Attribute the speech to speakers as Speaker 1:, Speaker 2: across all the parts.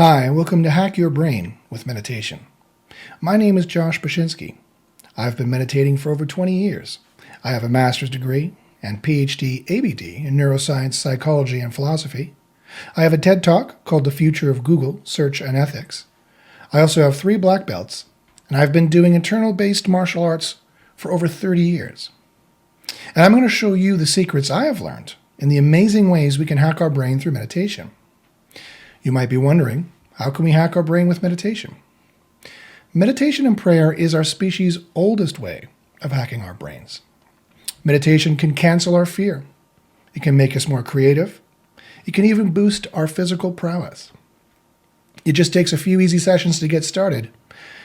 Speaker 1: Hi, and welcome to Hack Your Brain with Meditation. My name is Josh Bashinsky. I've been meditating for over 20 years. I have a master's degree and PhD ABD in neuroscience, psychology, and philosophy. I have a TED Talk called The Future of Google, Search and Ethics. I also have 3 black belts, and I've been doing internal-based martial arts for over 30 years. And I'm going to show you the secrets I have learned in the amazing ways we can hack our brain through meditation. You might be wondering, how can we hack our brain with meditation? Meditation and prayer is our species' oldest way of hacking our brains. Meditation can cancel our fear. It can make us more creative. It can even boost our physical prowess. It just takes a few easy sessions to get started.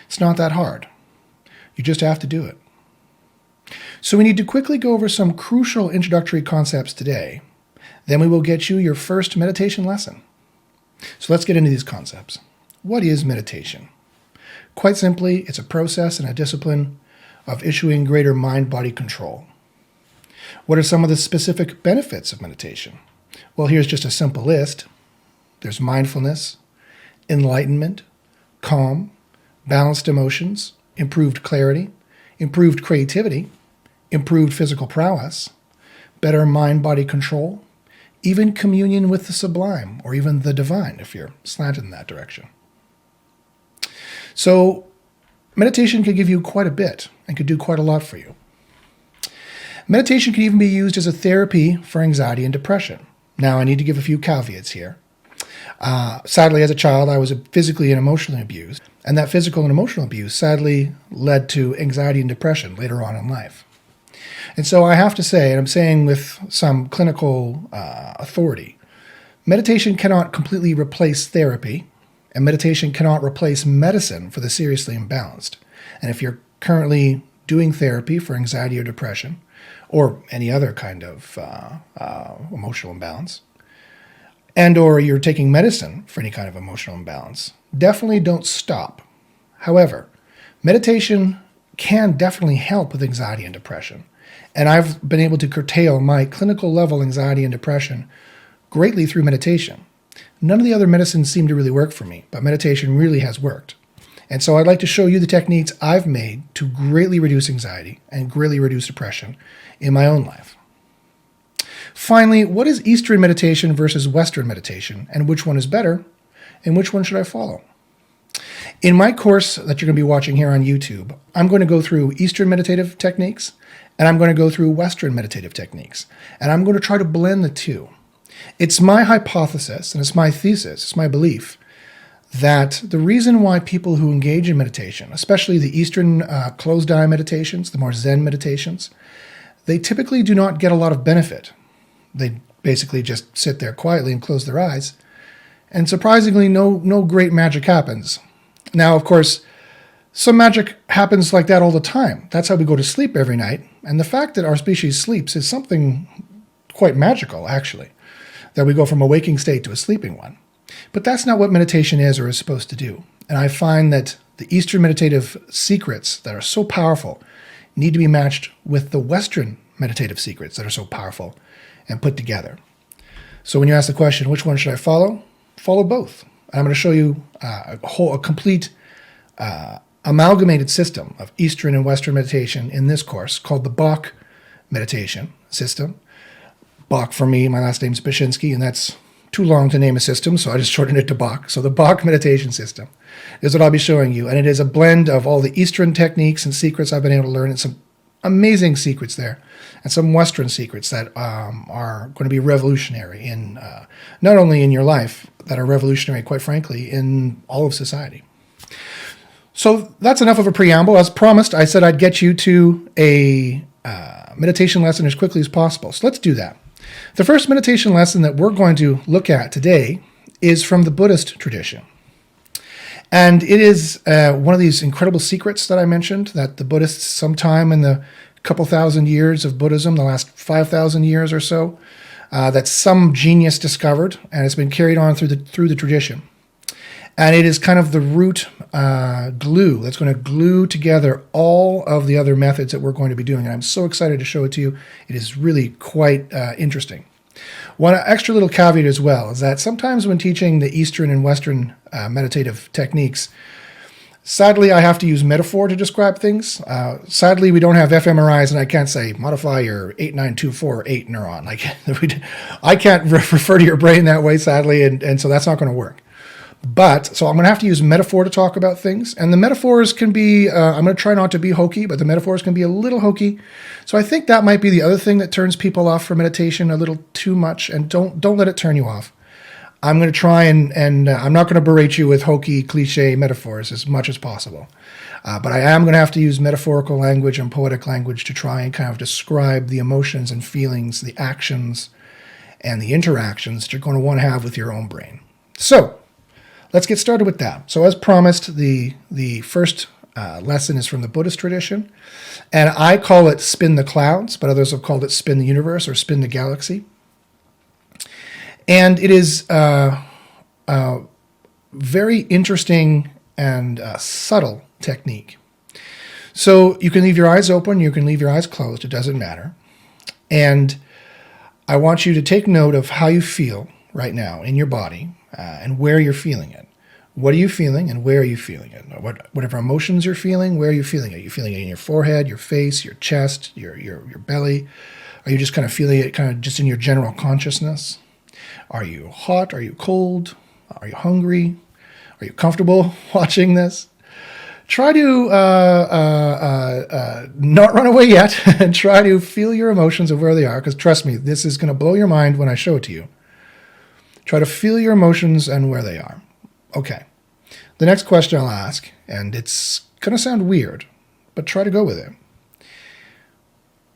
Speaker 1: It's not that hard. You just have to do it. So we need to quickly go over some crucial introductory concepts today. Then we will get you your first meditation lesson. So let's get into these concepts. What is meditation? Quite simply, it's a process and a discipline of issuing greater mind-body control. What are some of the specific benefits of meditation? Well, here's just a simple list. There's mindfulness, enlightenment, calm, balanced emotions, improved clarity, improved creativity, improved physical prowess, better mind-body control, even communion with the sublime, or even the divine, if you're slanted in that direction. So, meditation can give you quite a bit and could do quite a lot for you. Meditation can even be used as a therapy for anxiety and depression. Now, I need to give a few caveats here. Sadly, as a child, I was physically and emotionally abused, and that physical and emotional abuse sadly led to anxiety and depression later on in life. And so I have to say, and I'm saying with some clinical authority, meditation cannot completely replace therapy, and meditation cannot replace medicine for the seriously imbalanced. And if you're currently doing therapy for anxiety or depression, or any other kind of emotional imbalance, and or you're taking medicine for any kind of emotional imbalance, definitely don't stop. However, meditation can definitely help with anxiety and depression. And I've been able to curtail my clinical level anxiety and depression greatly through meditation. None of the other medicines seem to really work for me, but meditation really has worked. And so I'd like to show you the techniques I've made to greatly reduce anxiety and greatly reduce depression in my own life. Finally, what is Eastern meditation versus Western meditation, and which one is better, and which one should I follow? In my course that you're going to be watching here on YouTube, I'm going to go through Eastern meditative techniques, and I'm going to go through Western meditative techniques, and I'm going to try to blend the two. It's my hypothesis, and it's my thesis, it's my belief, that the reason why people who engage in meditation, especially the Eastern closed-eye meditations, the more Zen meditations, they typically do not get a lot of benefit. They basically just sit there quietly and close their eyes, and surprisingly, no great magic happens. Now, of course, some magic happens like that all the time. That's how we go to sleep every night. And the fact that our species sleeps is something quite magical, actually, that we go from a waking state to a sleeping one. But that's not what meditation is or is supposed to do. And I find that the Eastern meditative secrets that are so powerful need to be matched with the Western meditative secrets that are so powerful and put together. So when you ask the question, which one should I follow? Follow both. And I'm going to show you a complete amalgamated system of Eastern and Western meditation in this course called the Bach meditation system. Bach for me, my last name's Bashinsky, and that's too long to name a system, so I just shortened it to Bach. So the Bach meditation system is what I'll be showing you, and it is a blend of all the Eastern techniques and secrets I've been able to learn, and some amazing secrets there, and some Western secrets that are going to be revolutionary in not only in your life, that are revolutionary, quite frankly, in all of society. So that's enough of a preamble. As promised, I said I'd get you to a meditation lesson as quickly as possible. So let's do that. The first meditation lesson that we're going to look at today is from the Buddhist tradition. And it is one of these incredible secrets that I mentioned that the Buddhists, sometime in the couple thousand years of Buddhism, the last 5,000 years or so, that some genius discovered, and it's been carried on through the tradition. And it is kind of the root glue that's going to glue together all of the other methods that we're going to be doing. And I'm so excited to show it to you. It is really quite interesting. One extra little caveat as well is that sometimes when teaching the Eastern and Western meditative techniques, sadly, I have to use metaphor to describe things. Sadly, we don't have fMRIs, and I can't say modify your 89248 neuron. Like I can't refer to your brain that way, sadly, and so that's not going to work. So I'm going to have to use metaphor to talk about things. And the metaphors can be, I'm going to try not to be hokey, but the metaphors can be a little hokey. So I think that might be the other thing that turns people off for meditation a little too much. And don't let it turn you off. I'm going to try and I'm not going to berate you with hokey, cliche metaphors as much as possible. But I am going to have to use metaphorical language and poetic language to try and kind of describe the emotions and feelings, the actions, and the interactions that you're going to want to have with your own brain. So let's get started with that. So as promised, the first lesson is from the Buddhist tradition. And I call it Spin the Clouds, but others have called it Spin the Universe or Spin the Galaxy. And it is a very interesting and subtle technique. So you can leave your eyes open, you can leave your eyes closed, it doesn't matter. And I want you to take note of how you feel right now in your body and where you're feeling it. What are you feeling and where are you feeling it? Whatever emotions you're feeling, where are you feeling it? Are you feeling it in your forehead, your face, your chest, your belly? Are you just kind of feeling it kind of just in your general consciousness? Are you hot? Are you cold? Are you hungry? Are you comfortable watching this? Try to not run away yet and try to feel your emotions of where they are, because trust me, this is going to blow your mind when I show it to you. Try to feel your emotions and where they are. Okay. The next question I'll ask, and it's going to sound weird, but try to go with it.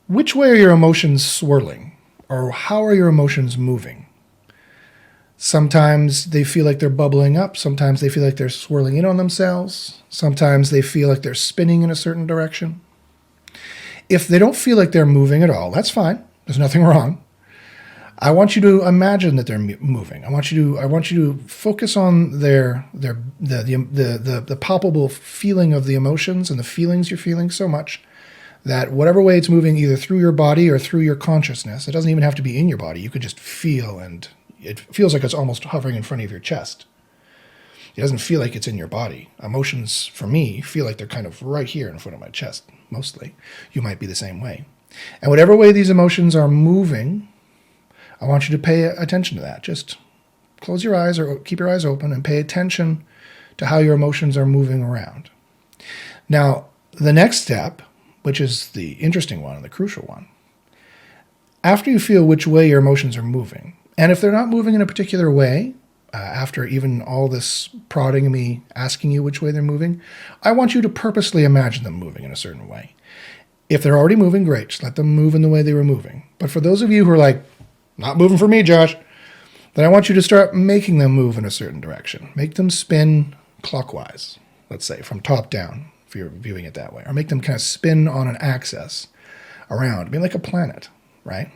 Speaker 1: Which way are your emotions swirling? Or how are your emotions moving? Sometimes they feel like they're bubbling up. Sometimes they feel like they're swirling in on themselves. Sometimes they feel like they're spinning in a certain direction. If they don't feel like they're moving at all, that's fine. There's nothing wrong. I want you to imagine that they're moving. I want you to focus on the palpable feeling of the emotions and the feelings you're feeling so much that whatever way it's moving, either through your body or through your consciousness, it doesn't even have to be in your body. You could just feel, and it feels like it's almost hovering in front of your chest. It doesn't feel like it's in your body. Emotions, for me, feel like they're kind of right here in front of my chest, mostly. You might be the same way. And whatever way these emotions are moving, I want you to pay attention to that. Just close your eyes or keep your eyes open and pay attention to how your emotions are moving around. Now, the next step, which is the interesting one and the crucial one, after you feel which way your emotions are moving, and if they're not moving in a particular way, after even all this prodding of me asking you which way they're moving, I want you to purposely imagine them moving in a certain way. If they're already moving, great. Just let them move in the way they were moving. But for those of you who are like, not moving for me, Josh, then I want you to start making them move in a certain direction. Make them spin clockwise, let's say, from top down, if you're viewing it that way. Or make them kind of spin on an axis around, I mean, like a planet, right?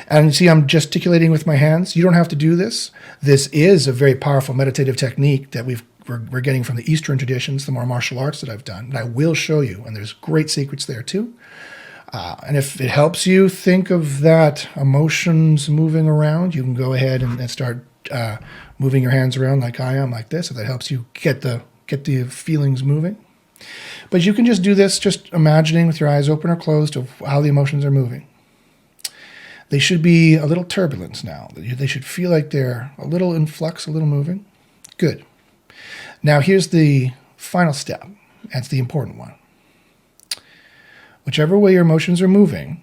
Speaker 1: And see, I'm gesticulating with my hands. You don't have to do this. This is a very powerful meditative technique that we're getting from the Eastern traditions, the more martial arts that I've done. And I will show you, and there's great secrets there too. And if it helps you think of that emotions moving around, you can go ahead and start moving your hands around like I am, like this, if that helps you get the feelings moving. But you can just do this, just imagining with your eyes open or closed of how the emotions are moving. They should be a little turbulent now. They should feel like they're a little in flux, a little moving. Good. Now here's the final step. That's the important one. Whichever way your emotions are moving,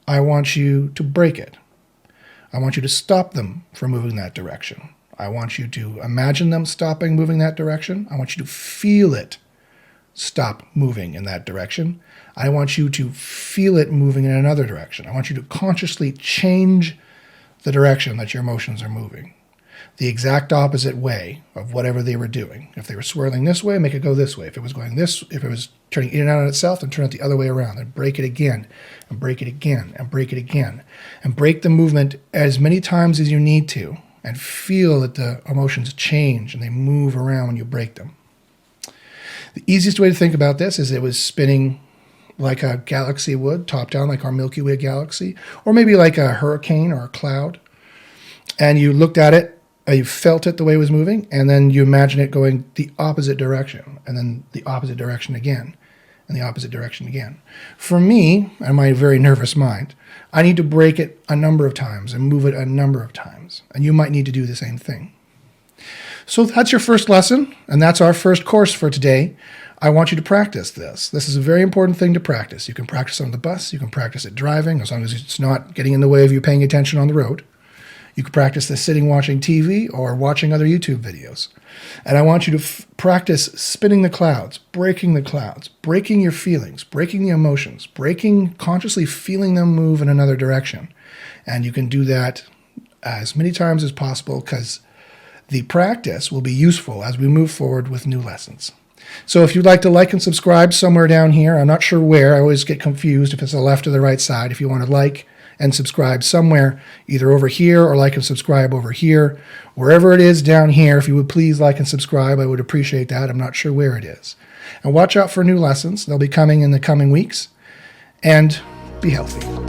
Speaker 1: I want you to break it. I want you to stop them from moving that direction. I want you to imagine them stopping moving that direction. I want you to feel it stop moving in that direction. I want you to feel it moving in another direction. I want you to consciously change the direction that your emotions are moving. The exact opposite way of whatever they were doing. If they were swirling this way, make it go this way. If it was going this, if it was turning in and out on itself, then turn it the other way around. Then break it again, and break it again, and break it again. And break the movement as many times as you need to, and feel that the emotions change and they move around when you break them. The easiest way to think about this is it was spinning like a galaxy would, top down, like our Milky Way galaxy, or maybe like a hurricane or a cloud. and you looked at it, you felt it the way it was moving, and then you imagine it going the opposite direction, and then the opposite direction again, and the opposite direction again. For me, and my very nervous mind, I need to break it a number of times and move it a number of times, and you might need to do the same thing. So that's your first lesson, and that's our first course for today. I want you to practice this. This is a very important thing to practice. You can practice on the bus, you can practice it driving, as long as it's not getting in the way of you paying attention on the road. You can practice this sitting watching TV or watching other YouTube videos. And I want you to practice spinning the clouds, breaking your feelings, breaking the emotions, consciously feeling them move in another direction. And you can do that as many times as possible because the practice will be useful as we move forward with new lessons. So if you'd like to like and subscribe somewhere down here, I'm not sure where, I always get confused if it's the left or the right side. If you want to like and subscribe somewhere, either over here or like and subscribe over here, wherever it is down here, if you would please like and subscribe, I would appreciate that. I'm not sure where it is. And watch out for new lessons. They'll be coming in the coming weeks. And be healthy.